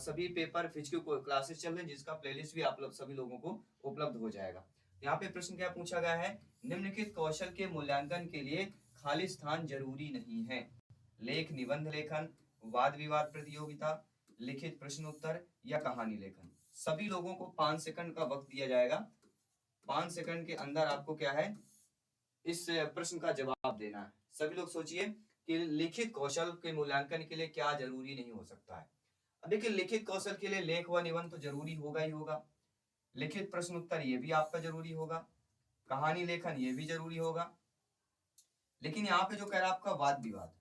सभी paper physics को classes चल रहे हैं जिसका प्लेलिस्ट भी आप लोग सभी लोगों को उपलब्ध हो जाएगा। यहाँ पे प्रश्न क्या पूछा गया है, निम्नलिखित कौशल के मूल्यांकन के लिए खाली स्थान जरूरी नहीं है। लेख निबंध लेखन, वाद विवाद प्रतियोगिता, लिखित प्रश्न उत्तर या कहानी लेखन। सभी लोगों को 5 सेकंड का वक्त दिया जाएगा। 5 सेकंड के अंदर आपको क्या है इस प्रश्न का जवाब देना है। सभी लोग सोचिए कि लिखित कौशल के मूल्यांकन के लिए क्या जरूरी नहीं हो सकता है। अब देखिए लिखित कौशल के लिए लेख व निबंध तो जरूरी होगा ही होगा, लिखित प्रश्न उत्तर ये भी आपका जरूरी होगा, कहानी लेखन ये भी जरूरी होगा। लेकिन यहाँ पे जो कह रहा है आपका वाद विवाद,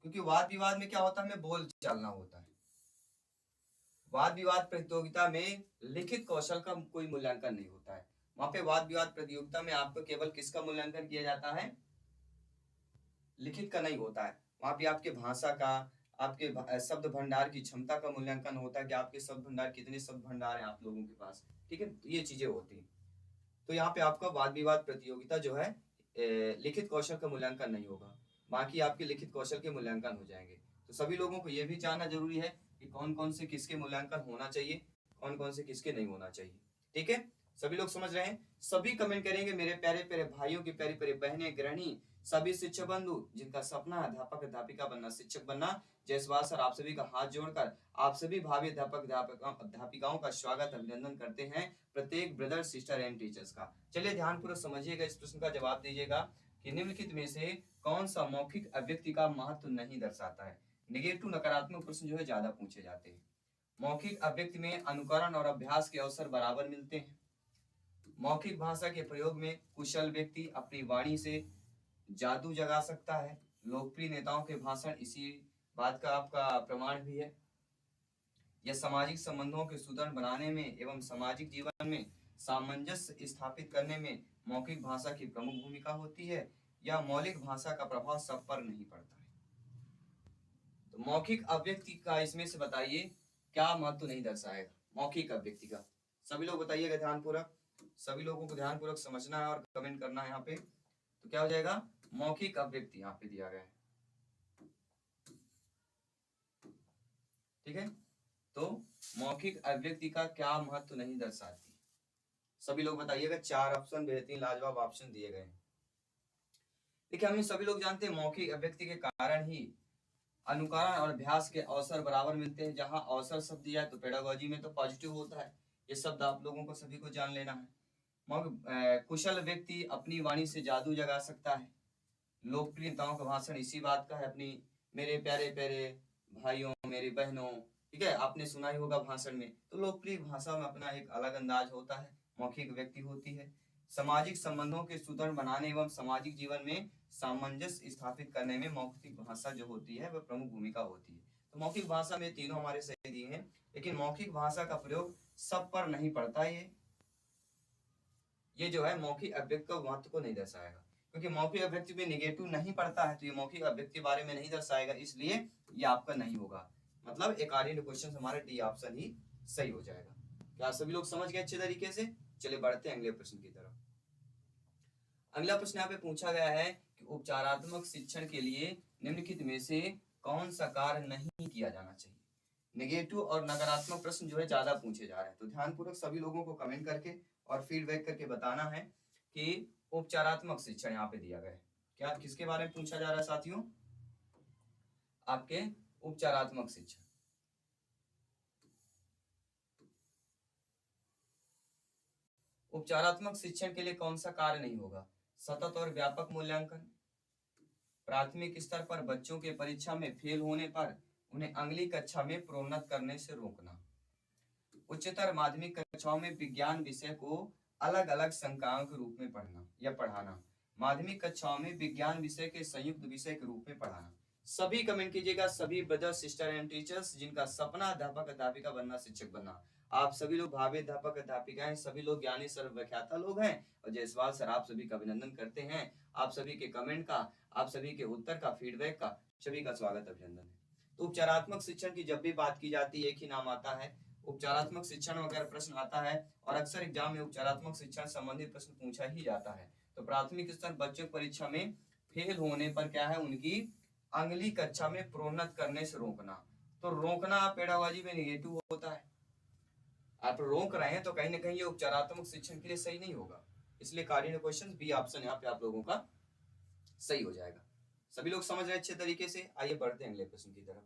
क्योंकि वाद विवाद में क्या होता है, हमें बोल चालना होता है। वाद विवाद प्रतियोगिता में लिखित कौशल का कोई मूल्यांकन नहीं होता है। वहां पे वाद विवाद प्रतियोगिता में आपको केवल किसका मूल्यांकन किया जाता है, लिखित का नहीं होता है। वहां पे आपके भाषा का, आपके शब्द भंडार की क्षमता का मूल्यांकन होता है कि आपके शब्द भंडार, कितने शब्द भंडार हैं आप लोगों के पास, ठीक है, तो ये चीजें होती हैं। तो यहाँ पे आपका वाद विवाद प्रतियोगिता जो है लिखित कौशल का मूल्यांकन नहीं होगा, बाकी आपके लिखित कौशल के मूल्यांकन हो जाएंगे। तो सभी लोगों को यह भी जानना जरूरी है कि कौन कौन से किसके मूल्यांकन होना चाहिए, कौन कौन से किसके नहीं होना चाहिए। ठीक है, सभी लोग समझ रहे हैं। सभी कमेंट करेंगे मेरे प्यारे प्यारे भाइयों की प्यारी प्यारी बहनें, गृहिणी, सभी शिक्षक बंधु जिनका सपना है अध्यापक अध्यापिका बनना, शिक्षक बनना। जयसवाल सर आप सभी का हाथ जोड़कर आप सभी भावी अध्यापक अध्यापिकाओं का स्वागत अभिनंदन करते हैं, प्रत्येक ब्रदर सिस्टर एंड टीचर्स का। चलिए ध्यानपूर्वक समझिएगा, इस प्रश्न का जवाब दीजिएगा कि निम्नलिखित में से कौन सा मौखिक अभिव्यक्ति का महत्व नहीं दर्शाता है। नेगेटिव नकारात्मक प्रश्न जो है ज्यादा पूछे जाते हैं। मौखिक अभिव्यक्ति में अनुकरण और अभ्यास के अवसर बराबर मिलते हैं। मौखिक भाषा के प्रयोग में कुशल व्यक्ति अपनी वाणी से जादू जगा सकता है। लोकप्रिय नेताओं के भाषण इसी बात का आपका प्रमाण भी है। यह सामाजिक संबंधों के सुदृढ़ बनाने में एवं सामाजिक जीवन में सामंजस्य स्थापित करने में मौखिक भाषा की प्रमुख भूमिका होती है। यह मौलिक भाषा का प्रभाव सब पर नहीं पड़ता है। तो मौखिक अभिव्यक्ति का इसमें से बताइए क्या महत्व नहीं दर्शाएगा मौखिक अभिव्यक्ति का। सभी लोग बताइएगा ध्यानपूर्वक, सभी लोगों को ध्यानपूर्वक समझना है और कमेंट करना है यहाँ पे। तो क्या हो जाएगा, मौखिक अभिव्यक्ति यहाँ पे दिया गया है। ठीक है, तो मौखिक अभिव्यक्ति का क्या महत्व नहीं दर्शाती, सभी लोग बताइएगा। 4 ऑप्शन बेहतरीन लाजवाब ऑप्शन दिए गए। देखिए हम सभी लोग जानते हैं मौखिक अभिव्यक्ति के कारण ही अनुकरण और अभ्यास के अवसर बराबर मिलते हैं। जहां अवसर शब्द दिया है तो पेडागोजी में तो पॉजिटिव होता है, ये शब्द आप लोगों को सभी को जान लेना है। कुशल व्यक्ति अपनी वाणी से जादू जगा सकता है। लोकप्रिय नेताओं का भाषण इसी बात का है, अपनी मेरे प्यारे प्यारे भाइयों, मेरी बहनों, ठीक है, आपने सुना ही होगा भाषण में। तो लोकप्रिय भाषा में अपना एक अलग अंदाज होता है, मौखिक व्यक्ति होती है। सामाजिक संबंधों के सुदृढ़ बनाने एवं सामाजिक जीवन में सामंजस्य स्थापित करने में मौखिक भाषा जो होती है वह प्रमुख भूमिका होती है। तो मौखिक भाषा में तीनों हमारे सही दिए हैं, लेकिन मौखिक भाषा का प्रयोग सब पर नहीं पड़ता। ये जो है मौखिक अभिव्यक्ति का महत्व को नहीं दर्शाएगा, क्योंकि मौखिक अभिव्यक्ति में निगेटिव नहीं पड़ता है, तो ये मौखिक अभिव्यक्ति बारे में नहीं दर्शाएगा, इसलिए ये आपका नहीं होगा। मतलब एक आर्यन क्वेश्चन हमारा डी ऑप्शन ही सही हो जाएगा। क्या सभी लोग समझ गए अच्छे तरीके से? चलिए बढ़ते हैं अगले प्रश्न की तरफ। अगला प्रश्न यहाँ पे पूछा गया है कि उपचारात्मक शिक्षण के लिए निम्नलिखित में से कौन सा कार्य नहीं किया जाना चाहिए। नेगेटिव और नकारात्मक प्रश्न जो है ज्यादा पूछे जा रहे हैं, तो ध्यानपूर्वक सभी लोगों को कमेंट करके और फीडबैक करके बताना है कि उपचारात्मक शिक्षण यहाँ पे दिया गया है, क्या किसके बारे में पूछा जा रहा है साथियों, आपके उपचारात्मक शिक्षण। उपचारात्मक शिक्षण के लिए कौन सा कार्य नहीं होगा, सतत और व्यापक मूल्यांकन, प्राथमिक स्तर पर बच्चों के परीक्षा में फेल होने पर उन्हें अगली कक्षा में प्रोन्नत करने से रोकना, उच्चतर माध्यमिक कक्षाओं में विज्ञान विषय को अलग अलग संकायों के रूप में पढ़ना या पढ़ाना, माध्यमिक कक्षाओं में विज्ञान विषय के संयुक्त विषय के रूप में पढ़ाना। सभी कमेंट कीजिएगा, सभी ब्रदर सिस्टर एंड टीचर्स जिनका सपना अध्यापक अध्यापिका बनना, शिक्षक बनना। आप सभी लोग भावी अध्यापक अध्यापिकाएं, सभी लोग ज्ञानी सर्वव्याख्याता लोग हैं, और जयसवाल सर आप सभी का अभिनंदन करते हैं। आप सभी के कमेंट का, आप सभी के उत्तर का, फीडबैक का सभी का स्वागत अभिनंदन है। तो उपचारात्मक शिक्षण की जब भी बात की जाती है एक ही नाम आता है, उपचारात्मक शिक्षण वगैरह प्रश्न आता है, और अक्सर एग्जाम में उपचारात्मक शिक्षण संबंधित प्रश्न पूछा ही जाता है। तो प्राथमिक स्तर बच्चों परीक्षा में फेल होने पर क्या है, उनकी अगली कक्षा में प्रोन्नत करने से रोकना। तो रोकना पेडागोजी में निगेटिव होता है। आप रोक रहे हैं तो कहीं ना कहीं ये उपचारात्मक शिक्षण के लिए सही नहीं होगा। इसलिए कार्य क्वेश्चन बी ऑप्शन यहाँ पे आप लोगों का सही हो जाएगा। सभी लोग समझ रहे अच्छे तरीके से। आइए बढ़ते हैं अगले प्रश्न की तरफ।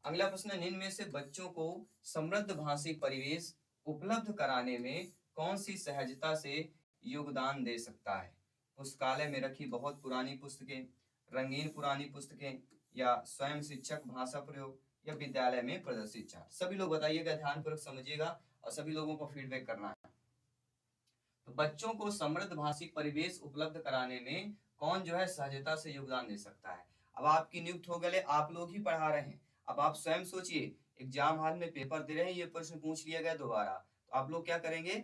अगला प्रश्न, निम्न में से बच्चों को समृद्ध भाषिक परिवेश उपलब्ध कराने में कौन सी सहजता से योगदान दे सकता है? पुस्तकालय में रखी बहुत पुरानी पुस्तकें, रंगीन पुरानी पुस्तकें, या स्वयं शिक्षक भाषा प्रयोग, या विद्यालय में प्रदर्शित चार्ट। सभी लोग बताइएगा, ध्यानपूर्वक समझिएगा और सभी लोगों को फीडबैक करना है। तो बच्चों को समृद्ध भाषिक परिवेश उपलब्ध कराने में कौन जो है सहजता से योगदान दे सकता है? अब आपकी नियुक्त हो गए, आप लोग ही पढ़ा रहे हैं। अब आप स्वयं सोचिए, एग्जाम हॉल में पेपर दे रहे हैं, ये प्रश्न पूछ लिया गया दोबारा, तो आप लोग क्या करेंगे?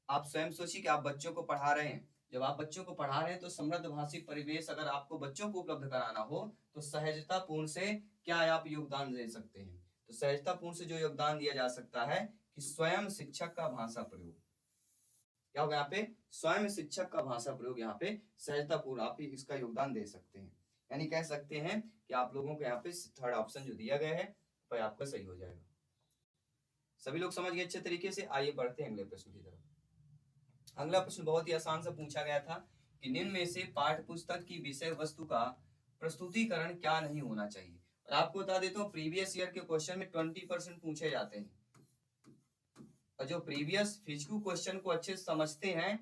आप स्वयं सोचिए कि आप बच्चों को पढ़ा रहे हैं। जब आप बच्चों को पढ़ा रहे हैं तो समृद्ध भाषिक परिवेश अगर आपको बच्चों को उपलब्ध कराना हो तो सहजता पूर्ण से क्या आप योगदान दे सकते हैं? तो सहजता पूर्ण से जो योगदान दिया जा सकता है कि स्वयं शिक्षक का भाषा प्रयोग। क्या होगा यहाँ पे? स्वयं शिक्षक का भाषा प्रयोग यहाँ पे सहजता पूर्ण आप इसका योगदान दे सकते हैं। यानी कह सकते हैं कि आप लोगों को यहाँ पे थर्ड ऑप्शन जो दिया गया है वह आपका सही हो जाएगा। सभी लोग समझ गए अच्छे तरीके से। आइए बढ़ते हैं अगले प्रश्न की तरफ। अगला प्रश्न बहुत ही आसान से पूछा गया था कि निम्न में से पाठ्य पुस्तक की विषय वस्तु का प्रस्तुतिकरण क्या नहीं होना चाहिए? और आपको बता देता हूँ, प्रीवियस ईयर के क्वेश्चन में 20% पूछे जाते हैं, और जो प्रीवियस फिजिक्स क्वेश्चन को अच्छे से समझते हैं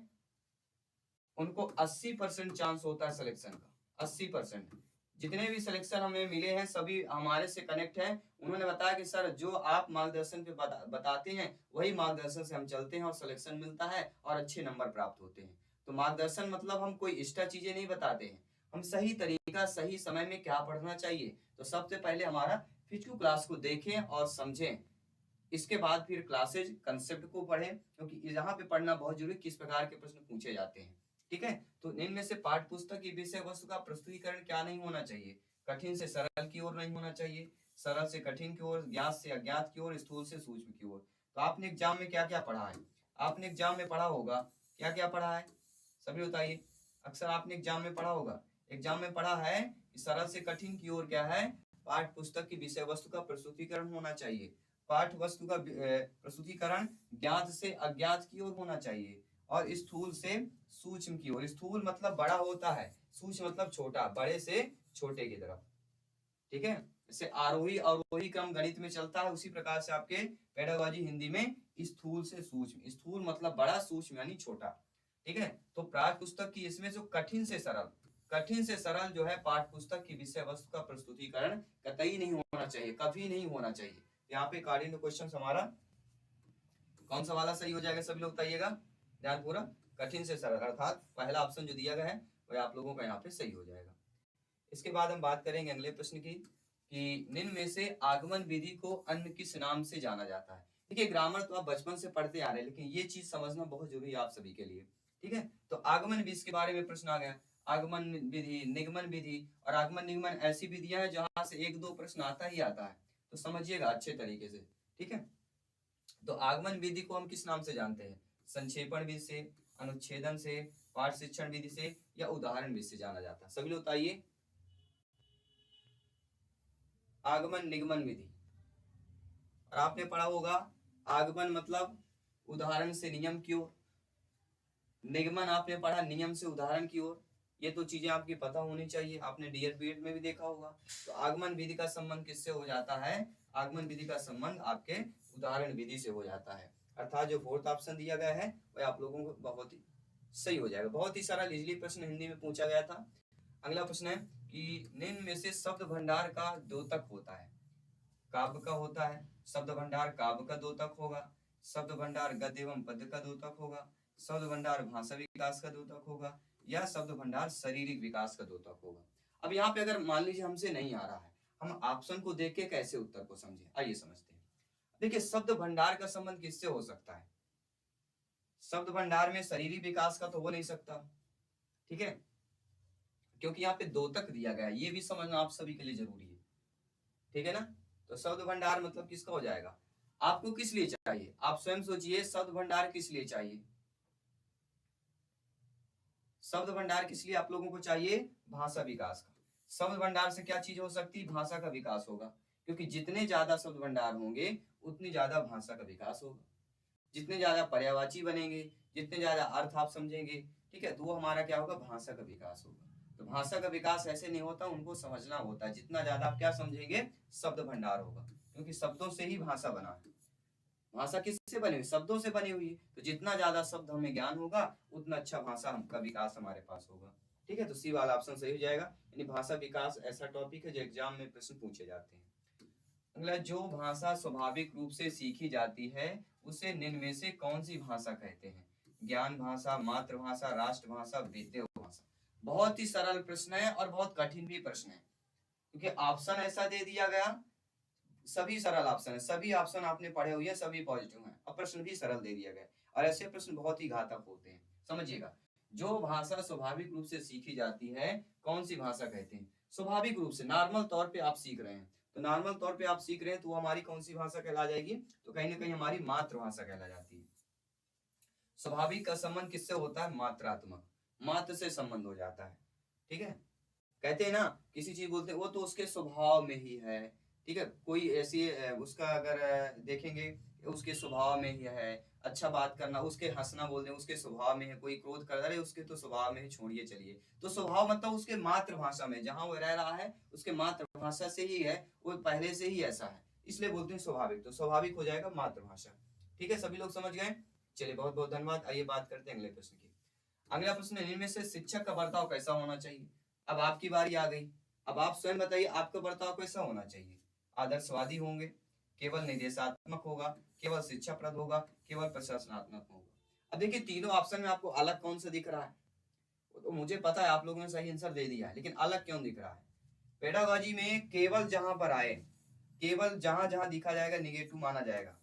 उनको 80% चांस होता है सिलेक्शन का। 80% जितने भी सिलेक्शन हमें मिले हैं सभी हमारे से कनेक्ट है। उन्होंने बताया कि सर जो आप मार्गदर्शन पे बताते हैं वही मार्गदर्शन से हम चलते हैं और सिलेक्शन मिलता है और अच्छे नंबर प्राप्त होते हैं। तो मार्गदर्शन मतलब हम कोई एक्स्ट्रा चीजें नहीं बताते हैं, हम सही तरीका सही समय में क्या पढ़ना चाहिए। तो सबसे पहले हमारा फिजिक्स क्लास को देखें और समझें, इसके बाद फिर क्लासेज कंसेप्ट को पढ़ें, क्योंकि यहाँ पे पढ़ना बहुत जरूरी किस प्रकार के प्रश्न पूछे जाते हैं। ठीक है, तो इनमें से पाठ्य पुस्तक की विषय वस्तु का प्रस्तुतिकरण क्या नहीं होना चाहिए? कठिन से सरल की ओर नहीं होना चाहिए, सरल से कठिन की ओर, ज्ञात से अज्ञात की ओर, स्थूल से सूक्ष्म की ओर। तो आपने एग्जाम में क्या क्या पढ़ा है? आपने एग्जाम में पढ़ा होगा, क्या क्या पढ़ा है सभी बताइए। अक्सर आपने एग्जाम में पढ़ा होगा, एग्जाम में पढ़ा है कि सरल से कठिन की ओर क्या है? पाठ्य पुस्तक की विषय वस्तु का प्रस्तुतिकरण होना चाहिए। पाठ्य वस्तु का प्रस्तुतिकरण ज्ञात से अज्ञात की ओर होना चाहिए, और स्थूल से सूक्ष्म की ओर। स्थूल मतलब बड़ा होता है, सूक्ष्म मतलब छोटा, बड़े से छोटे की तरफ। ठीक है, जैसे आरोही अवरोही क्रम गणित में चलता है, उसी प्रकार से आपके पेडागोजी हिंदी में स्थूल से सूक्ष्म। स्थूल मतलब बड़ा, सूक्ष्म यानी छोटा। ठीक है, तो पाठ्य पुस्तक की इसमें जो कठिन से सरल, कठिन से सरल जो है पाठ्य पुस्तक की विषय वस्तु का प्रस्तुतिकरण कतई नहीं होना चाहिए, कभी नहीं होना चाहिए। यहाँ पे कार्य क्वेश्चन हमारा कौन सा वाला सही हो जाएगा? सभी लोग बताइएगा ध्यान पूरा। कठिन से सरल अर्थात पहला ऑप्शन जो दिया गया है वह आप लोगों का यहाँ पे सही हो जाएगा। इसके बाद हम बात करेंगे अगले प्रश्न की कि निम्न में से आगमन विधि को अन्य किस नाम से जाना जाता है? देखिए, ग्रामर तो आप बचपन से पढ़ते आ रहे हैं, लेकिन ये चीज समझना बहुत जरूरी है आप सभी के लिए। ठीक है, तो आगमन विधि के बारे में प्रश्न आ गया। आगमन विधि, निगमन विधि, और आगमन निगमन ऐसी विधियां हैं जहां से एक दो प्रश्न आता ही आता है, तो समझिएगा अच्छे तरीके से। ठीक है, तो आगमन विधि को हम किस नाम से जानते हैं? संक्षेपण विधि से, अनुच्छेदन से, पाठ शिक्षण विधि से, या उदाहरण विधि से जाना जाता है? सभी लोग बताइए। आगमन निगमन विधि, और आपने पढ़ा होगा आगमन मतलब उदाहरण से नियम की ओर, निगमन आपने पढ़ा नियम से उदाहरण की ओर। ये तो चीजें आपकी पता होनी चाहिए, आपने डीएल बीएड में भी देखा होगा। तो आगमन विधि का संबंध किससे हो जाता है? आगमन विधि का संबंध आपके उदाहरण विधि से हो जाता है। अर्थात जो फोर्थ ऑप्शन दिया गया है वह आप लोगों को बहुत ही सही हो जाएगा। बहुत ही सरल इजली प्रश्न हिंदी में पूछा गया था। अगला प्रश्न है कि निम्न में से शब्द भंडार का द्योतक होता है? काव्य का होता है, शब्द भंडार काव्य का द्योतक होगा, शब्द भंडार गद्य एवं पद्य का द्योतक होगा, शब्द भंडार भाषा विकास का द्योतक होगा, या शब्द भंडार शारीरिक विकास का द्योतक होगा? अब यहाँ पे अगर मान लीजिए हमसे नहीं आ रहा है, हम ऑप्शन को देख के कैसे उत्तर को समझे, आइए समझते हैं। देखिए, शब्द भंडार का संबंध किससे हो सकता है? शब्द भंडार में शारीरिक विकास का तो हो नहीं सकता। ठीक है, क्योंकि यहाँ पे द्योतक दिया गया है, ये भी समझना आप सभी के लिए जरूरी है। ठीक है ना, तो शब्द भंडार मतलब किसका हो जाएगा? आपको किस लिए चाहिए? आप स्वयं सोचिए, शब्द भंडार किस लिए चाहिए? शब्द भंडार किस लिए आप लोगों को चाहिए? भाषा विकास का। शब्द भंडार से क्या चीज हो सकती है? भाषा का विकास होगा। क्योंकि जितने ज्यादा शब्द भंडार होंगे उतनी ज्यादा भाषा का विकास होगा। जितने ज्यादा पर्यायवाची बनेंगे, जितने ज्यादा अर्थ आप समझेंगे, ठीक है, तो वो हमारा क्या होगा, भाषा का विकास होगा। तो भाषा का विकास ऐसे नहीं होता, उनको समझना होता है। जितना ज्यादा आप क्या समझेंगे, शब्द भंडार होगा, क्योंकि शब्दों से ही भाषा बना है। भाषा किससे बनी हुई, शब्दों से बनी हुई है। तो जितना ज्यादा शब्द हमें ज्ञान होगा उतना अच्छा भाषा का विकास हमारे पास होगा। ठीक है, तो सी वाला ऑप्शन सही हो जाएगा। यानी भाषा विकास ऐसा टॉपिक है जो एग्जाम में प्रश्न पूछे जाते हैं। अगला, जो भाषा स्वाभाविक रूप से सीखी जाती है उसे निम्न में से कौन सी भाषा कहते हैं? ज्ञान भाषा, मातृभाषा, राष्ट्रभाषा, वेद्य भाषा। बहुत ही सरल प्रश्न है और बहुत कठिन भी प्रश्न है, क्योंकि ऑप्शन ऐसा दे दिया गया, सभी सरल ऑप्शन है, सभी ऑप्शन आपने पढ़े हुए हैं, सभी पॉजिटिव हैं, और प्रश्न भी सरल दे दिया गया। और ऐसे प्रश्न बहुत ही घातक होते हैं, समझिएगा। जो भाषा स्वाभाविक रूप से सीखी जाती है, कौन सी भाषा कहते हैं? स्वाभाविक रूप से, नॉर्मल तौर पे आप सीख रहे हैं, तो नॉर्मल तौर पे आप सीख रहे हैं, तो वो हमारी कौन सी भाषा कहला जाएगी? तो कहीं ना कहीं हमारी मातृभाषा कहला जाती है। स्वाभाविक का संबंध किससे होता है? मात्रात्मक, मात्र से संबंध हो जाता है। ठीक है, कहते हैं ना, किसी चीज बोलते हैं वो तो उसके स्वभाव में ही है। ठीक है, कोई ऐसी उसका अगर देखेंगे, उसके स्वभाव में ही है। अच्छा बात करना, उसके हंसना बोल दें उसके स्वभाव में है। कोई क्रोध कर रहे उसके तो स्वभाव में ही, छोड़िए चलिए। तो स्वभाव मतलब उसके मातृभाषा में, जहां वो रह रहा है उसके मातृभाषा से ही है, वो पहले से ही ऐसा है, इसलिए बोलते हैं स्वाभाविक। तो स्वाभाविक हो जाएगा मातृभाषा। ठीक है, सभी लोग समझ गए? चलिए, बहुत बहुत धन्यवाद। आइए बात करते हैं अगले प्रश्न की। अगला प्रश्न है, इनमें से शिक्षक का बर्ताव कैसा होना चाहिए? अब आपकी बारी आ गई। अब आप स्वयं बताइए, आपका बर्ताव कैसा होना चाहिए? आदर्शवादी होंगे, केवल निर्देशात्मक होगा, केवल शिक्षाप्रद होगा, केवल प्रशासनात्मक होगा? अब देखिए, तीनों ऑप्शन में आपको अलग कौन सा दिख रहा है? तो मुझे पता है आप लोगों ने सही आंसर दे दिया है, लेकिन अलग क्यों दिख रहा है? पेडागॉजी में केवल जहां पर आए, केवल जहां जहां दिखा जाएगा निगेटिव माना जाएगा।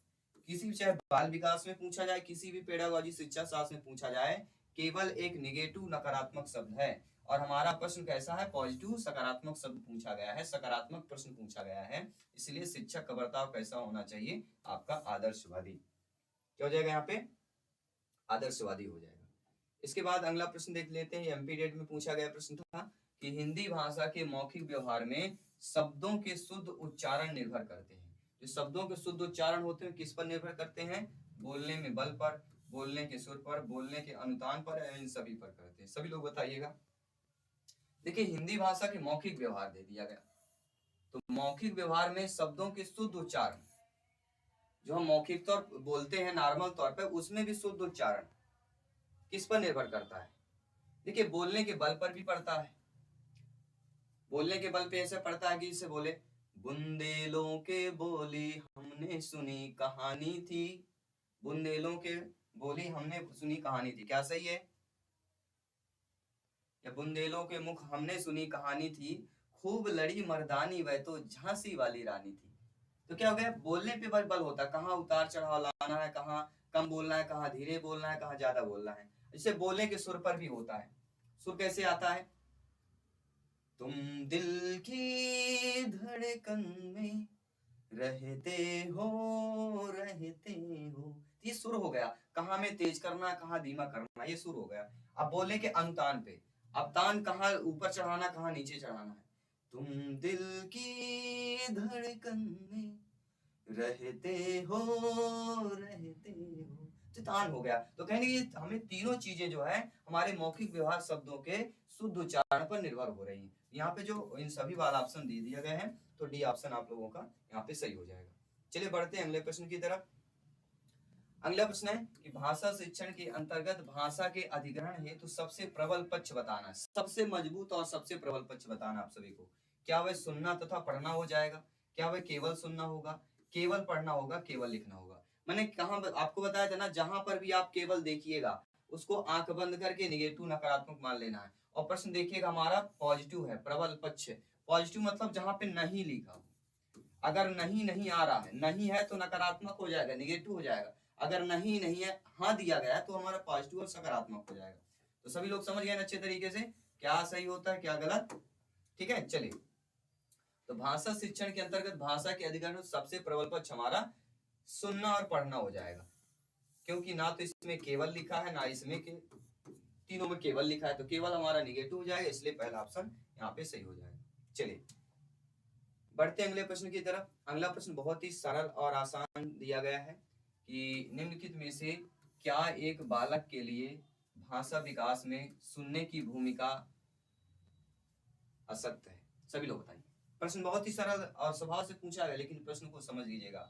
किसी भी, चाहे बाल विकास में पूछा जाए, किसी भी पेडागॉजी शिक्षा शास्त्र में पूछा जाए, केवल एक निगेटिव नकारात्मक शब्द है। और हमारा प्रश्न कैसा है? पॉजिटिव सकारात्मक शब्द पूछा गया है, सकारात्मक प्रश्न पूछा गया है। इसलिए शिक्षक का बर्ताव कैसा होना चाहिए? आपका आदर्शवादी। क्या हो जाएगा यहाँ पे? आदर्शवादी हो जाएगा। इसके बाद अगला प्रश्न देख लेते हैं। एमपी डेट में पूछा गया प्रश्न था कि हिंदी भाषा के मौखिक व्यवहार में शब्दों के शुद्ध उच्चारण निर्भर करते हैं। जो शब्दों के शुद्ध उच्चारण होते हैं किस पर निर्भर करते हैं? बोलने में बल पर, बोलने के सुर पर, बोलने के अनुतान पर, इन सभी पर करते हैं। सभी लोग बताइएगा। देखिए, हिंदी भाषा के मौखिक व्यवहार दे दिया गया, तो मौखिक व्यवहार में शब्दों के शुद्ध उच्चारण, जो हम मौखिक तौर बोलते हैं नॉर्मल तौर पर, उसमें भी शुद्ध उच्चारण किस पर निर्भर करता है? देखिए, बोलने के बल पर भी पड़ता है। बोलने के बल पे ऐसे पड़ता है कि इसे बोले, बुंदेलों के बोली हमने सुनी कहानी थी, बुंदेलों के बोली हमने सुनी कहानी थी, क्या सही है? या बुंदेलों के मुख हमने सुनी कहानी थी, खूब लड़ी मर्दानी वह तो झांसी वाली रानी थी। तो क्या हो गया? बोलने पे बल होता है, कहाँ उतार चढ़ाव लाना है, कहाँ कम बोलना है, कहाँ धीरे बोलना है, कहाँ ज्यादा बोलना है। इससे बोलने के सुर पर भी होता है। सुर कैसे आता है? तुम दिल की धड़कन में रहते हो, ये सुर हो गया। कहाँ में तेज करना है, कहाँ धीमा करना, ये सुर हो गया। अब बोलने के अनुतान पे, अब तान कहाँ ऊपर चढ़ाना, कहाँ नीचे चढ़ाना है। तुम दिल की धड़कन में रहते हो, तो तान हो गया। तो कहेंगे ये हमें तीनों चीजें जो है हमारे मौखिक व्यवहार शब्दों के शुद्ध उच्चारण पर निर्भर हो रही हैं। यहाँ पे जो इन सभी वाला ऑप्शन दे दिया गया है, तो डी ऑप्शन आप लोगों का यहाँ पे सही हो जाएगा। चलिए बढ़ते हैं अगले प्रश्न की तरफ। अगला प्रश्न है कि भाषा शिक्षण के अंतर्गत भाषा के अधिग्रहण हेतु सबसे प्रबल पक्ष बताना, सबसे मजबूत और सबसे प्रबल पक्ष बताना आप सभी को। क्या वह सुनना तथा पढ़ना हो जाएगा? क्या वह केवल सुनना होगा, केवल पढ़ना होगा, केवल लिखना होगा? मैंने कहा, आपको बताया था ना, जहां पर भी आप केवल देखिएगा उसको आंख बंद करके निगेटिव नकारात्मक मान लेना है। और प्रश्न देखिएगा हमारा पॉजिटिव है, प्रबल पक्ष। पॉजिटिव मतलब जहां पे नहीं लिखा हो। अगर नहीं नहीं आ रहा है, नहीं है तो नकारात्मक हो जाएगा, निगेटिव हो जाएगा। अगर नहीं नहीं है, हाँ दिया गया है, तो हमारा पॉजिटिव और सकारात्मक हो जाएगा। तो सभी लोग समझ गए अच्छे तरीके से क्या सही होता है, क्या गलत? ठीक है, चलिए। तो भाषा शिक्षण के अंतर्गत भाषा के अधिग्रहण सबसे प्रबल पक्ष हमारा सुनना और पढ़ना हो जाएगा, क्योंकि ना तो इसमें केवल लिखा है, ना इसमें तीनों में केवल लिखा है, तो केवल हमारा निगेटिव हो जाएगा, इसलिए पहला ऑप्शन यहाँ पे सही हो जाएगा। चलिए बढ़ते अगले प्रश्न की तरफ। अगला प्रश्न बहुत ही सरल और आसान दिया गया है कि निम्नलिखित में से क्या एक बालक के लिए भाषा विकास में सुनने की भूमिका असत्य है? सभी लोग बताइए। प्रश्न बहुत ही सरल और स्वभाव से पूछा गया, लेकिन प्रश्न को समझ लीजिएगा।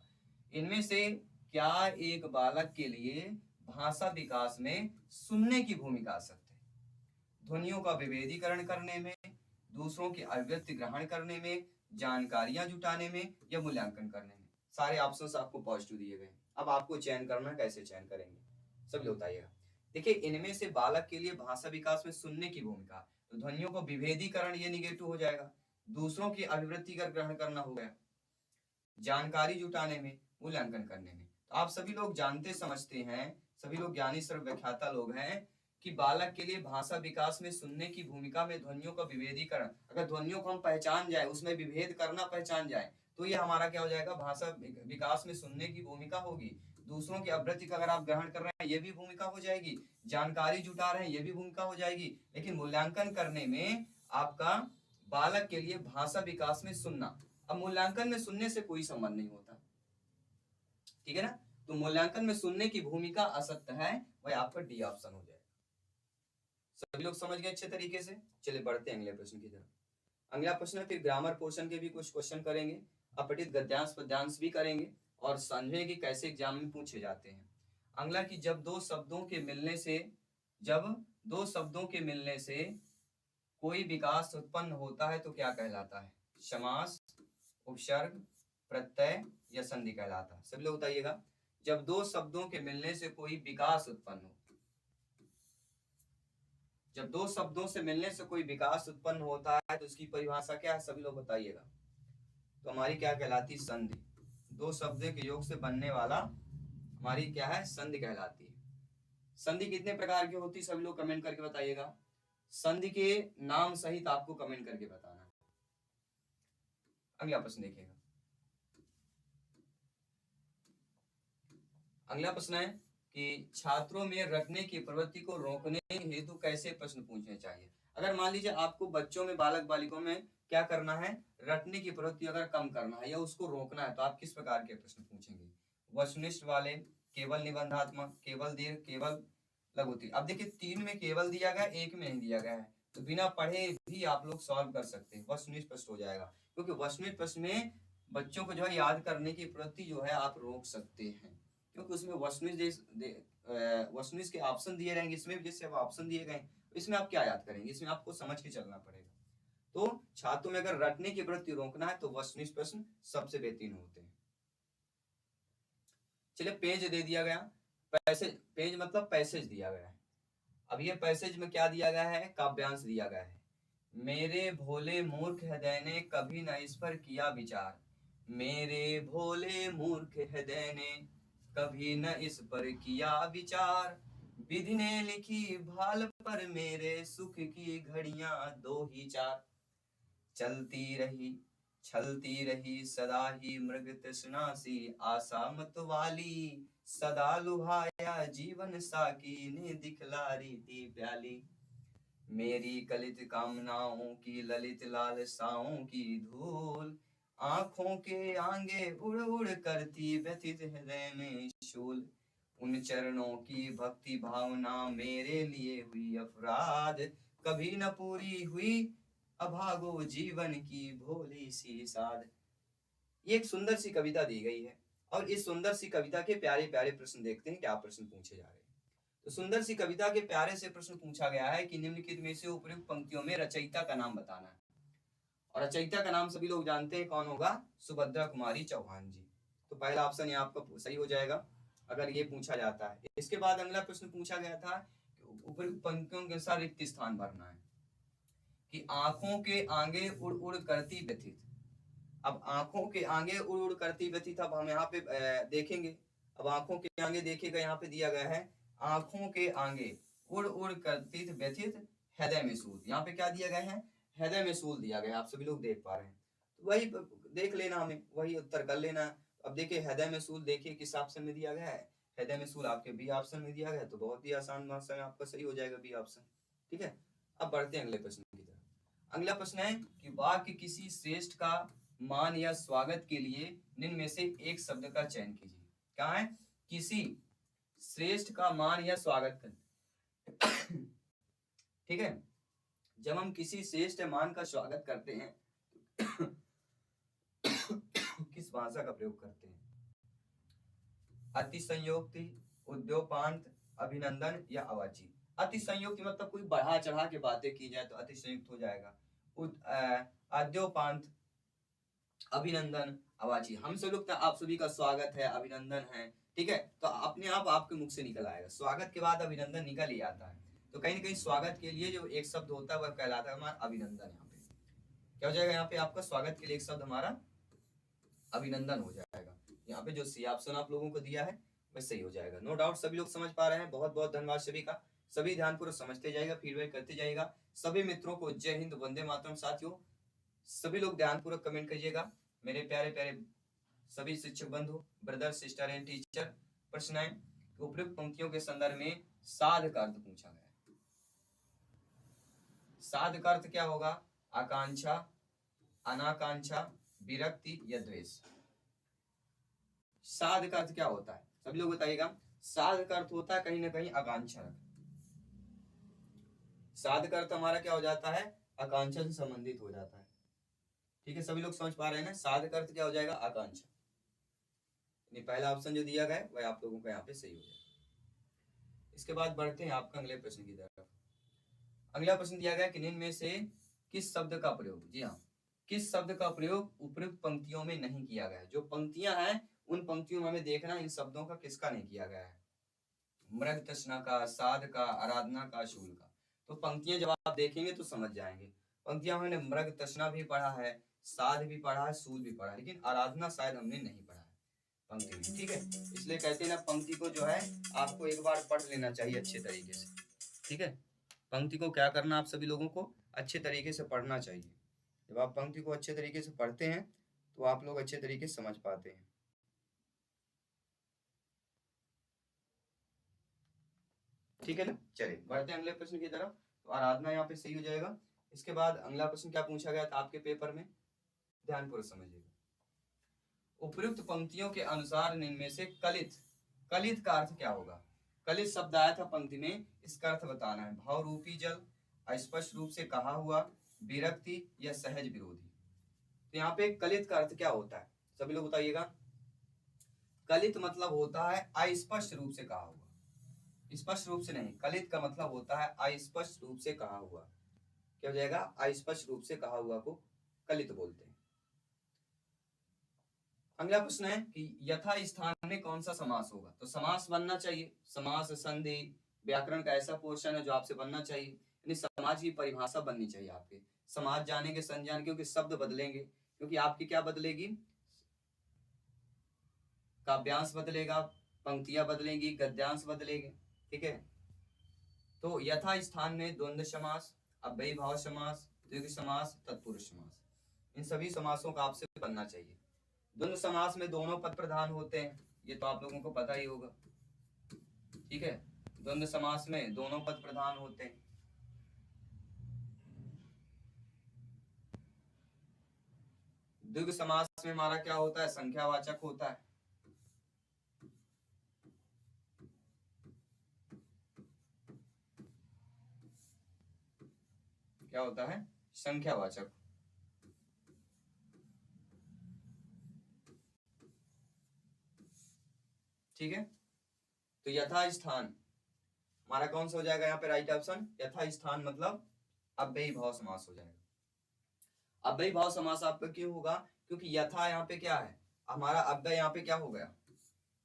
इनमें से क्या एक बालक के लिए भाषा विकास में सुनने की भूमिका असत्य है? ध्वनियों का विभेदीकरण करने में, दूसरों की अभिव्यक्ति ग्रहण करने में, जानकारियां जुटाने में या मूल्यांकन करने में। सारे ऑप्शंस आपको पॉजिटिव दिए गए। अब आपको चयन करना है, कैसे चयन करेंगे सब लोग बताइएगा। देखिए, इनमें से बालक के लिए भाषा विकास में सुनने की भूमिका, तो ध्वनियों को विभेदीकरण ये निगेटिव हो जाएगा, दूसरों की अभिव्यक्ति का ग्रहण करना हो गया, जानकारी जुटाने में, मूल्यांकन करने में। तो आप सभी लोग जानते समझते हैं, सभी लोग ज्ञानी सर्व व्याख्याता लोग हैं कि बालक के लिए भाषा विकास में सुनने की भूमिका में ध्वनियों का विभेदीकरण, अगर ध्वनियों को हम पहचान जाए, उसमें विभेद करना पहचान जाए, तो ये हमारा क्या हो जाएगा, भाषा विकास में सुनने की भूमिका होगी। दूसरों की अभिव्यक्ति का अगर आप ग्रहण कर रहे हैं, ये भी भूमिका हो जाएगी। जानकारी जुटा रहे हैं, ये भी भूमिका हो जाएगी। लेकिन मूल्यांकन करने में आपका बालक के लिए भाषा विकास में सुनना, अब मूल्यांकन में सुनने से कोई संबंध नहीं होता, ठीक है ना। तो मूल्यांकन में सुनने की भूमिका असत्य है, वह आपका डी ऑप्शन हो जाएगा। सभी लोग समझ गए अच्छे तरीके से। चलिए बढ़ते हैं अगले प्रश्न की तरफ। अगला प्रश्न है, फिर ग्रामर पोर्शन के भी कुछ क्वेश्चन करेंगे, अपठित गद्यांश पद्यांश भी करेंगे और समझेंगे कि कैसे एग्जाम में पूछे जाते हैं। अगला कि जब दो शब्दों के मिलने से कोई विकास उत्पन्न होता है तो क्या कहलाता है? समास, उपसर्ग, प्रत्यय या संधि कहलाता है। सभी लोग बताइएगा। जब दो शब्दों के मिलने से कोई विकास उत्पन्न हो, जब दो शब्दों से मिलने से कोई विकास उत्पन्न होता है तो उसकी परिभाषा क्या है? सभी लोग बताइएगा। तो हमारी क्या कहलाती है? संधि। दो शब्दों के योग से बनने वाला हमारी क्या है? संधि कहलाती है। संधि कितने प्रकार की होती है? सभी लोग कमेंट करके बताइएगा। संधि के नाम सहित आपको कमेंट करके बताना। अगला प्रश्न देखिएगा। अगला प्रश्न है कि छात्रों में रटने की प्रवृत्ति को रोकने हेतु कैसे प्रश्न पूछने चाहिए? अगर मान लीजिए आपको बच्चों में, बालक बालिकों में क्या करना है, रटने की प्रवृत्ति अगर कम करना है या उसको रोकना है, तो आप किस प्रकार के प्रश्न पूछेंगे? वस्तुनिष्ठ वाले, केवल निबंधात्मक, केवल दीर्घ, केवल लघुति। अब देखिए, 3 में केवल दिया गया, 1 में नहीं दिया गया है, तो बिना पढ़े भी आप लोग सॉल्व कर सकते हैं, वस्तुनिष्ठ प्रश्न हो जाएगा। क्योंकि वस्तुनिष्ठ प्रश्न में बच्चों को जो है याद करने की प्रवृत्ति जो है आप रोक सकते हैं, क्योंकि उसमें वस्तुनिष्ठ के ऑप्शन दिए रहेंगे। इसमें भी जैसे अब ऑप्शन दिए गए, इसमें आप क्या याद करेंगे? इसमें आपको समझ के चलना पड़ेगा। तो छात्रों में अगर रटने की प्रवृत्ति रोकना है तो वस्तुनिष्ठ प्रश्न सबसे बेहतरीन होते हैं। चलिए, पेज दे दिया गया, पैसेज, पेज मतलब पैसेज दिया गया है। अब ये पैसेज में क्या दिया गया है? काव्यांश दिया गया है। मेरे भोले मूर्ख हृदय ने कभी न इस पर किया विचार, मेरे भोले मूर्ख हृदय ने कभी न इस पर किया विचार, विधि ने लिखी भाल पर मेरे सुख की घड़ियां दो ही चार, चलती रही सदा ही मृग तृष्णा सी, आशा मत वाली सदा लुभाया जीवन साकी ने दिखला रीति प्याली, मेरी कलित कामनाओं की ललित लालसाओं की धूल, आंखों के आगे उड़ उड़ करती व्यथित हृदय में शूल, उन चरणों की भक्ति भावना मेरे लिए हुई अपराध, कभी न पूरी हुई अभागो जीवन की भोली सी साध। ये एक सुंदर सी कविता दी गई है और इस सुंदर सी कविता के प्यारे प्यारे प्रश्न देखते हैं, क्या प्रश्न पूछे जा रहे हैं। तो सुंदर सी कविता के प्यारे से प्रश्न पूछा गया है कि निम्नलिखित में से उपयुक्त पंक्तियों में रचयिता का नाम बताना है। और रचयिता का नाम सभी लोग जानते हैं, कौन होगा? सुभद्रा कुमारी चौहान जी। तो पहला ऑप्शन ये आपका सही हो जाएगा अगर ये पूछा जाता है। इसके बाद अगला प्रश्न पूछा गया था कि उपयुक्त पंक्तियों के अनुसार रिक्त स्थान भरना है, कि आंखों के आगे उड़ उड़ करती व्यथित। अब आंखों के आगे उड़ उड़ करती व्यथित, अब हम यहाँ पे देखेंगे। अब आंखों के आगे देखिएगा, यहाँ पे दिया गया है आंखों के आगे उड़ उड़ करती व्यथित हृदय में सूल। यहाँ पे क्या दिया गया है? हृदय में सूल दिया गया है, आप सभी लोग देख पा रहे हैं। तो वही देख लेना, हमें वही उत्तर कर लेना। अब देखिए, हृदय में सूल देखिए किस ऑप्शन में दिया गया है। हृदय में सूल आपके बी ऑप्शन में दिया गया, तो बहुत ही आसान भाषा में आपका सही हो जाएगा बी ऑप्शन। ठीक है, अब बढ़ते हैं अगले प्रश्न की तरफ। अगला प्रश्न है कि वाक्य किसी श्रेष्ठ का मान या स्वागत के लिए निम्न में से एक शब्द का चयन कीजिए। क्या है? किसी श्रेष्ठ का मान या स्वागत कर ठीक है, जब हम किसी श्रेष्ठ मान का स्वागत करते हैं किस भाषा का प्रयोग करते हैं? अतिशयोक्ति, उद्योपांत, अभिनंदन या अवाची। अतिशयोक्ति मतलब कोई बढ़ा चढ़ा के बातें की जाए तो अतिशयोक्त हो जाएगा। अद्योपांत, अभिनंदन, अवाची। हम सब लोग आप सभी का स्वागत है, अभिनंदन है, ठीक है, तो अपने आप आपके मुख से निकल आएगा। स्वागत के बाद अभिनंदन निकल ही आता है, तो कहीं ना कहीं स्वागत के लिए जो एक शब्द होता है वह कहलाता है हमारा अभिनंदन। यहाँ पे क्या हो जाएगा? यहाँ पे आपका स्वागत के लिए एक शब्द हमारा अभिनंदन हो जाएगा। यहाँ पे जो सी ऑप्शन आप लोगों को दिया है वह सही हो जाएगा। नो डाउट सभी लोग समझ पा रहे हैं। बहुत बहुत धन्यवाद सभी का। सभी ध्यानपूर्वक समझते जाएगा, फीडबैक करते जाएगा। सभी मित्रों को जय हिंद, वंदे मातरम। साथियों सभी लोग ध्यानपूर्वक कमेंट करिएगा। मेरे प्यारे प्यारे सभी शिक्षक बंधु, ब्रदर, सिस्टर एंड टीचर, प्रश्न है उपयुक्त पंक्तियों के संदर्भ में साध का अर्थ पूछा गया है। साध का अर्थ क्या होगा? आकांक्षा, अनाकांक्षा, विरक्ति या द्वेष। साध का अर्थ क्या होता है? सभी लोग बताइएगा। साध का अर्थ होता है कहीं ना कहीं आकांक्षा रखना। साध का अर्थ हमारा क्या हो जाता है? आकांक्षा से संबंधित हो जाता है। ठीक है, सभी लोग समझ पा रहे हैं ना? साध का अर्थ क्या हो जाएगा? आकांक्षा। पहला ऑप्शन जो दिया गया वह आप लोगों का यहाँ पे सही हो जाएगा। इसके बाद बढ़ते हैं आपका अगले प्रश्न की तरफ। अगला प्रश्न दिया गया कि निम्न में से किस शब्द का प्रयोग, जी हाँ, किस शब्द का प्रयोग उपयुक्त पंक्तियों में नहीं किया गया है? जो पंक्तियां हैं उन पंक्तियों में हमें देखना इन शब्दों का किसका नहीं किया गया है। मृग तृष्णा का, साध का, आराधना का, शूल का। तो पंक्तियां जब आप देखेंगे तो समझ जाएंगे। पंक्तियां हमने मृग तृष्णा भी पढ़ा है, साध भी पढ़ा है, शूल भी पढ़ा है, लेकिन आराधना शायद हमने नहीं पढ़ा है पंक्ति में। ठीक है, इसलिए कहते हैं ना पंक्ति को जो है आपको एक बार पढ़ लेना चाहिए अच्छे तरीके से। ठीक है, पंक्ति को क्या करना, आप सभी लोगों को अच्छे तरीके से पढ़ना चाहिए। जब आप पंक्ति को अच्छे तरीके से पढ़ते हैं तो आप लोग अच्छे तरीके से समझ पाते हैं। ठीक है ना, चलिए बढ़ते हैं अगले प्रश्न की तरफ। तो आराधना यहाँ पे सही हो जाएगा। इसके बाद अगला प्रश्न क्या पूछा गया था आपके पेपर में, ध्यानपूर्वक समझिएगा। उपयुक्त पंक्तियों के अनुसार निम्न में से कलित, कलित का अर्थ क्या होगा? कलित शब्द आया था पंक्ति में, इसका अर्थ बताना है। भाव रूपी जल, स्पष्ट रूप से कहा हुआ, विरक्ति या सहज विरोधी। तो यहाँ पे कलित का अर्थ क्या होता है? सभी लोग बताइएगा। कलित मतलब होता है अस्पष्ट रूप से कहा हुआ, स्पष्ट रूप से नहीं। कलित का मतलब होता है अस्पष्ट रूप से कहा हुआ। क्या हो जाएगा? अस्पष्ट रूप से कहा हुआ को कलित बोलते हैं। अगला प्रश्न है कि यथा स्थान में कौन सा समास होगा? तो समास बनना चाहिए। समास, संधि, व्याकरण का ऐसा पोर्शन है जो आपसे बनना चाहिए, यानी समाज की परिभाषा बननी चाहिए आपके। समाज जानेंगे संजान, क्योंकि शब्द बदलेंगे, क्योंकि आपकी क्या बदलेगी? काव्यांश बदलेगा, पंक्तियां बदलेंगी, गद्यांश बदलेंगे। ठीक है, तो यथा स्थान में द्वंद्व समास, अव्ययी भाव समास, द्विगु समास, तत्पुरुष समास, इन सभी समासों का आपसे बनना चाहिए। द्वंद्व समास में दोनों पद प्रधान होते हैं, ये तो आप लोगों को पता ही होगा। ठीक है, द्वंद्व समास में दोनों पद प्रधान होते हैं। द्विगु समास में हमारा क्या होता है? संख्यावाचक होता है। क्या होता है? संख्यावाचक। ठीक है, तो यथा स्थान हमारा कौन सा हो जाएगा यहाँ पे? राइट ऑप्शन, यथा स्थान मतलब अव्ययी भाव समास हो जाएगा। अव्ययी भाव समास आपका क्यों होगा? क्योंकि यथा यहाँ पे क्या है? हमारा अव्यय यहाँ पे क्या हो गया?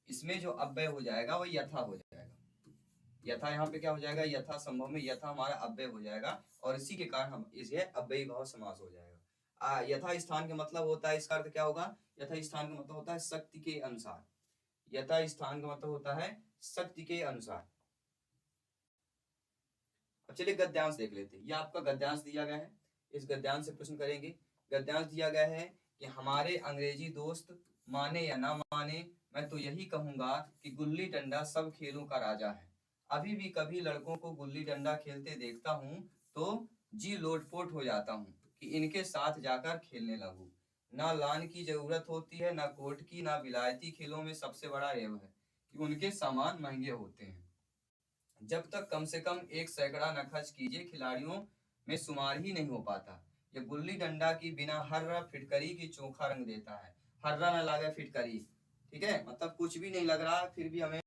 इसमें जो अव्यय हो जाएगा वो यथा हो जाएगा। यथा यहाँ पे क्या हो जाएगा? यथा संभव में यथा हमारा अव्यय हो जाएगा, और इसी के कारण हम इसे अव्ययी भाव समास हो जाएगा। यथा स्थान का मतलब होता है, इसका अर्थ क्या होगा? यथा स्थान का मतलब होता है शक्ति के अनुसार। यथा स्थान का मतलब होता है शक्ति के अनुसार। अब चलिए गद्यांश देख लेते हैं। यह आपका गद्यांश दिया गया है, इस गद्यांश से प्रश्न करेंगे। गद्यांश दिया गया है कि हमारे अंग्रेजी दोस्त माने या ना माने, मैं तो यही कहूंगा कि गुल्ली डंडा सब खेलों का राजा है। अभी भी कभी लड़कों को गुल्ली डंडा खेलते देखता हूँ तो जी लोटपोट हो जाता हूँ कि इनके साथ जाकर खेलने लगूं। ना लान की जरूरत होती है, ना कोर्ट की, ना विलायती खेलों में सबसे बड़ा एव है कि उनके सामान महंगे होते हैं। जब तक कम से कम 1 सैकड़ा न खर्च कीजिए, खिलाड़ियों में शुमार ही नहीं हो पाता। ये गुल्ली डंडा की बिना हर्रा फिटकरी की चोखा रंग देता है। हर्रा न लागे फिटकरी, ठीक है, मतलब कुछ भी नहीं लग रहा फिर भी हमें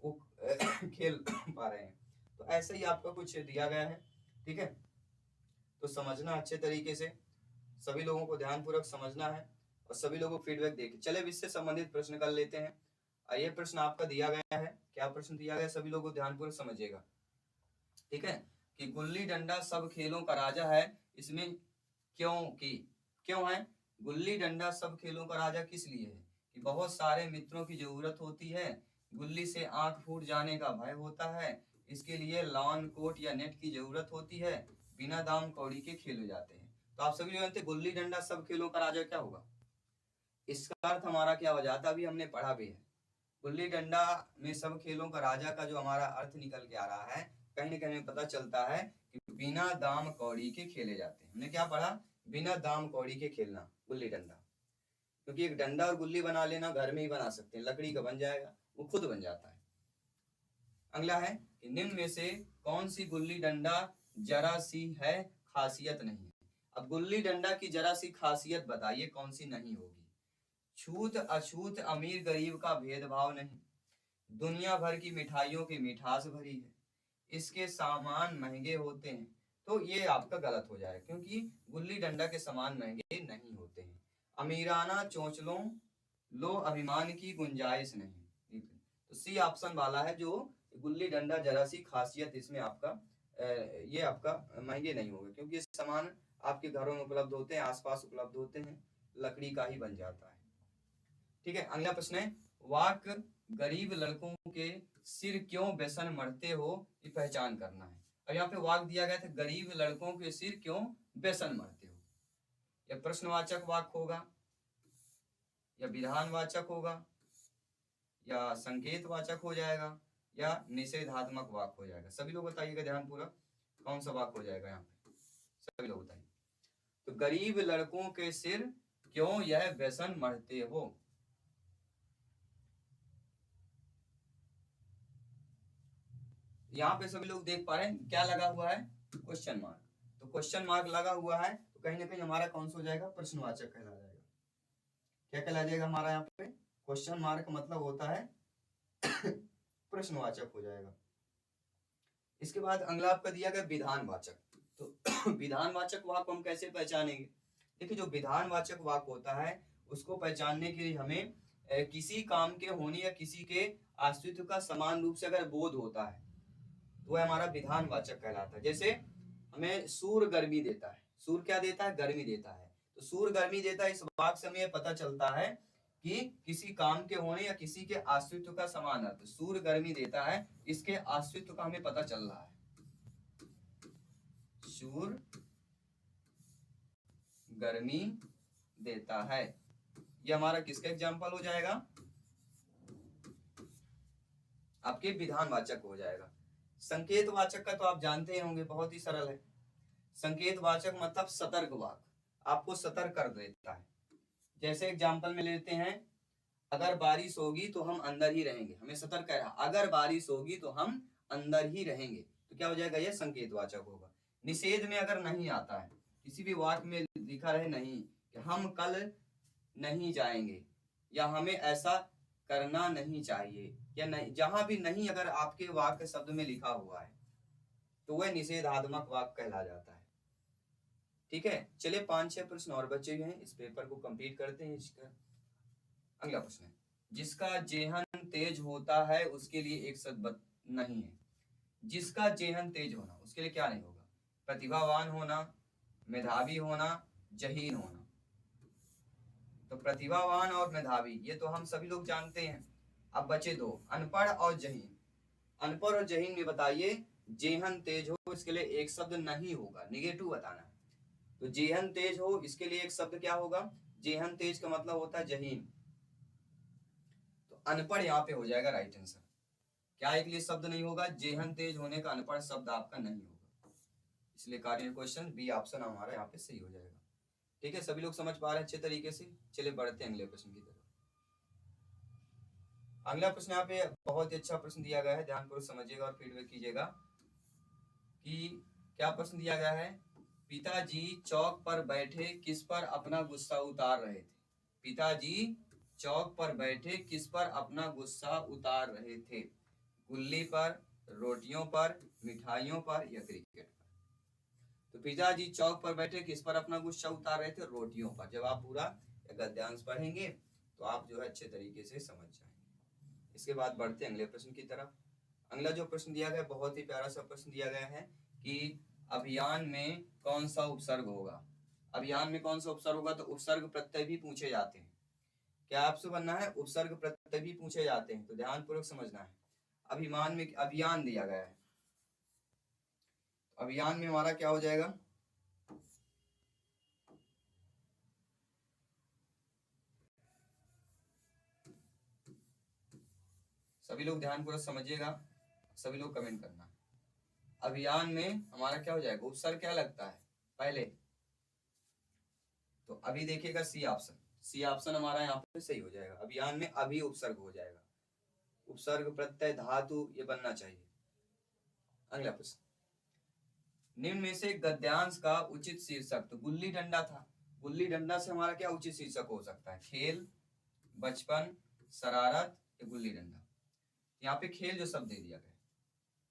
वो खेल पा रहे हैं। तो ऐसे ही आपका कुछ दिया गया है, ठीक है, तो समझना अच्छे तरीके से, सभी लोगों को ध्यानपूर्वक समझना है और सभी लोगों को फीडबैक देके चले। इससे संबंधित प्रश्न कर लेते हैं। ये प्रश्न आपका दिया गया है, क्या प्रश्न दिया गया, सभी लोगों को ध्यानपूर्वक समझिएगा, ठीक है, कि गुल्ली डंडा सब खेलों का राजा है, इसमें क्यों है, गुल्ली डंडा सब खेलों का राजा किस लिए है कि बहुत सारे मित्रों की जरूरत होती है, गुल्ली से आंख फूट जाने का भय होता है, इसके लिए लॉन कोट या नेट की जरूरत होती है, बिना दाम कौड़ी के खेले जाते हैं। तो आप सभी जानते हैं गुल्ली डंडा सब खेलों का राजा क्या होगा, इसका अर्थ हमारा क्या हो जाता, अभी हमने पढ़ा भी है। गुल्ली डंडा में सब खेलों का राजा का जो हमारा अर्थ निकल के आ रहा है, कहीं ना कहीं पता चलता है कि बिना दाम कौड़ी के खेले जाते हैं। हमने क्या पढ़ा, बिना दाम कौड़ी के खेलना गुल्ली डंडा, क्योंकि एक डंडा और गुल्ली बना लेना घर में ही बना सकते हैं, लकड़ी का बन जाएगा, वो खुद बन जाता है। अगला है कि निम्न में से कौन सी गुल्ली डंडा जरा सी है खासियत नहीं है। अब गुल्ली डंडा की जरा सी खासियत बताइए कौन सी नहीं होगी। छूत अछूत अमीर गरीब का भेदभाव नहीं, दुनिया भर की मिठाइयों की मिठास भरी है, इसके सामान महंगे होते हैं। तो ये आपका गलत हो जाएगा, क्योंकि गुल्ली डंडा के सामान महंगे नहीं होते हैं। अमीराना चोंचलों लो अभिमान की गुंजाइश नहीं, तो सी ऑप्शन वाला है जो गुल्ली डंडा जरा सी खासियत इसमें आपका ये आपका महंगे नहीं होंगे, क्योंकि ये सामान आपके घरों में उपलब्ध होते हैं, आसपास उपलब्ध होते हैं, लकड़ी का ही बन जाता है, ठीक है। अगला प्रश्न है, वाक गरीब लड़कों के सिर क्यों बेसन मरते हो, ये पहचान करना है। अब यहाँ पे वाक दिया गया था, गरीब लड़कों के सिर क्यों बेसन मरते हो, यह प्रश्नवाचक वाक होगा या विधानवाचक होगा या संकेतवाचक हो जाएगा या निषेधात्मक वाक हो जाएगा। सभी लोग बताइएगा ध्यानपूर्वक, कौन सा वाक हो जाएगा यहाँ पे, सभी लोग बताइए। तो गरीब लड़कों के सिर क्यों यह व्यसन मरते हो, यहाँ पे सभी लोग देख पा रहे हैं क्या लगा हुआ है, क्वेश्चन मार्क। तो क्वेश्चन मार्क लगा हुआ है तो कहीं ना कहीं हमारा कौन सा हो जाएगा, प्रश्नवाचक कहला जाएगा। क्या कहला जाएगा हमारा यहाँ पे, क्वेश्चन मार्क मतलब होता है प्रश्नवाचक हो जाएगा। इसके बाद अगला आपका दिया गया विधानवाचक। तो विधानवाचक वाक्य हम कैसे पहचानेंगे, देखिए जो विधानवाचक वाक्य होता है उसको पहचानने के लिए हमें किसी काम के होने या किसी के अस्तित्व का समान रूप से अगर बोध होता है तो वह हमारा विधानवाचक कहलाता है। जैसे हमें सूर्य गर्मी देता है, सूर्य क्या देता है, गर्मी देता है, तो सूर्य गर्मी देता है, इस वाक्य से हमें पता चलता है कि किसी काम के होने या किसी के अस्तित्व का समान अर्थ, सूर्य गर्मी देता है, इसके अस्तित्व का हमें पता चल रहा है, सूर्य गर्मी देता है, ये हमारा किसका एग्जाम्पल हो जाएगा, आपके विधानवाचक हो जाएगा। संकेतवाचक का तो आप जानते ही होंगे, बहुत ही सरल है। संकेतवाचक मतलब सतर्क वाक्य, आपको सतर्क कर देता है। जैसे एग्जाम्पल में लेते हैं, अगर बारिश होगी तो हम अंदर ही रहेंगे, हमें सतर्क कह रहा है अगर बारिश होगी तो हम अंदर ही रहेंगे, तो क्या हो जाएगा, यह संकेतवाचक होगा। निषेध में अगर नहीं आता है, किसी भी वाक्य में लिखा रहे नहीं कि हम कल नहीं जाएंगे या हमें ऐसा करना नहीं चाहिए या नहीं, जहां भी नहीं अगर आपके वाक्य शब्द में लिखा हुआ है तो वह निषेधात्मक वाक्य कहला जाता है, ठीक है। चलिए 5-6 प्रश्न और बचे हुए हैं, इस पेपर को कंप्लीट करते हैं। इसका अगला प्रश्न है, जिसका जेहन तेज होता है उसके लिए एक शब्द नहीं है। जिसका जेहन तेज होना, उसके लिए क्या नहीं होगा, प्रतिभावान होना, मेधावी होना, जहीन होना। तो प्रतिभावान और मेधावी ये तो हम सभी लोग जानते हैं। अब बचे दो, अनपढ़ और जहीन। अनपढ़ और जहीन में बताइए, जेहन तेज हो इसके लिए एक शब्द नहीं होगा, निगेटिव बताना। तो जेहन तेज हो इसके लिए एक शब्द क्या होगा, जेहन तेज का मतलब होता है जहीन, तो अनपढ़ यहाँ पे हो जाएगा राइट आंसर। क्या एक लिए शब्द नहीं होगा, जेहन तेज होने का अनपढ़ शब्द आपका नहीं होगा, इसलिए कार्य क्वेश्चन बी ऑप्शन हमारा यहाँ पे सही हो जाएगा। ठीक है, सभी लोग समझ पा रहे हैं अच्छे तरीके से। चलिए बढ़ते हैं अगले प्रश्न की तरफ। अगला प्रश्न यहाँ पे बहुत ही अच्छा प्रश्न दिया गया है, ध्यानपूर्वक समझिएगा और फीडबैक कीजिएगा कि क्या प्रश्न दिया गया है। पिताजी चौक पर बैठे किस पर अपना गुस्सा उतार रहे थे। पिताजी चौक पर बैठे किस पर अपना गुस्सा उतार रहे थे। गुल्ली पर, रोटियों पर, मिठाइयों पर या क्रिकेट पर। तो पिताजी चौक पर बैठे किस पर अपना गुस्सा उतार रहे थे, रोटियों पर। जब आप पूरा गद्यांश पढ़ेंगे तो आप जो है अच्छे तरीके से समझ जाएंगे। इसके बाद बढ़ते हैं अगले प्रश्न की तरफ। अगला जो प्रश्न दिया गया बहुत ही प्यारा सा प्रश्न दिया गया है कि अभियान में कौन सा उपसर्ग होगा। अभियान में कौन सा उपसर्ग होगा, तो उपसर्ग प्रत्यय भी पूछे जाते हैं। क्या आपसे बनना है, उपसर्ग प्रत्यय भी पूछे जाते हैं, तो ध्यानपूर्वक समझना है। अभिमान में अभियान दिया गया है, अभियान में हमारा क्या हो जाएगा, सभी लोग ध्यानपूर्वक समझिएगा, सभी लोग कमेंट करना। अभियान में हमारा क्या हो जाएगा, उपसर्ग क्या लगता है पहले, तो अभी देखिएगा सी ऑप्शन, सी ऑप्शन हमारा यहाँ पे सही हो जाएगा। अभियान में अभी उपसर्ग हो जाएगा, उपसर्ग प्रत्यय धातु ये बनना चाहिए। अगला प्रश्न, निम्न में से गद्यांश का उचित शीर्षक, तो गुल्ली डंडा था, गुल्ली डंडा से हमारा क्या उचित शीर्षक हो सकता है, खेल, बचपन, शरारत या गुल्ली डंडा। यहाँ पे खेल जो शब्द दे दिया गया,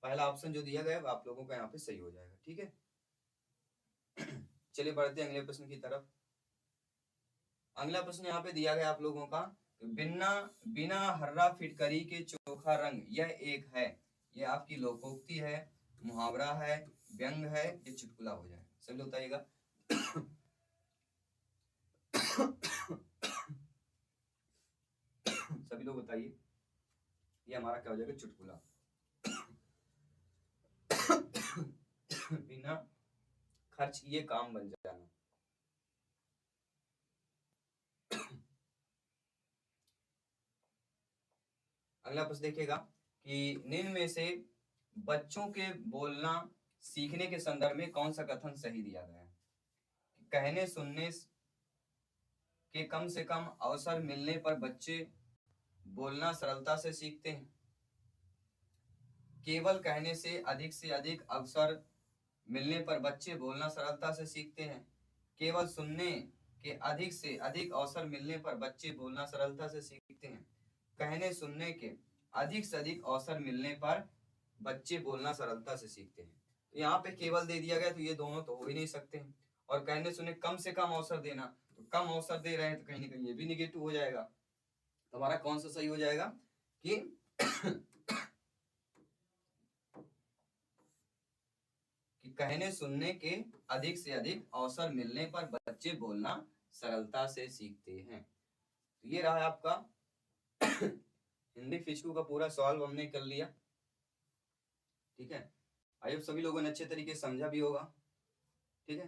पहला ऑप्शन जो दिया गया है आप लोगों का यहाँ पे सही हो जाएगा। ठीक है, चलिए बढ़ते हैं अगले प्रश्न की तरफ। अगला प्रश्न यहाँ पे दिया गया आप लोगों का, बिना बिना हर्रा फिटकरी के चोखा रंग यह एक है। यह आपकी लोकोक्ति है, मुहावरा है, व्यंग है, ये चुटकुला हो जाए। सभी लोग बताइएगा। सभी लोग बताइए, ये हमारा क्या हो जाएगा, चुटकुला। बिना खर्च किए काम बन जाना। अगला प्रश्न देखिएगा कि निम्न में से बच्चों के बोलना सीखने के संदर्भ में कौन सा कथन सही दिया गया है। कहने सुनने के कम से कम अवसर मिलने पर बच्चे बोलना सरलता से सीखते हैं। केवल कहने से अधिक अवसर मिलने पर बच्चे बोलना सरलता से सीखते हैं। केवल सुनने के अधिक से अधिक अवसर मिलने पर बच्चे बोलना सरलता से सीखते हैं। कहने सुनने के अधिक से अधिक अवसर मिलने पर बच्चे बोलना सरलता से सीखते हैं। तो यहाँ पे केवल दे दिया गया, तो ये दोनों तो हो ही नहीं सकते हैं। और कहने सुनने कम से कम अवसर देना, तो कम अवसर दे रहे हैं तो कहीं ना कहीं ये भी निगेटिव हो जाएगा। तो हमारा कौन सा सही हो जाएगा कि कहने सुनने के अधिक से अधिक अवसर मिलने पर बच्चे बोलना सरलता से सीखते हैं। तो ये रहा आपका हिंदी फिजिक्स का पूरा सॉल्व हमने कर लिया। ठीक है, आई होप सभी लोगों ने अच्छे तरीके से समझा भी होगा। ठीक है।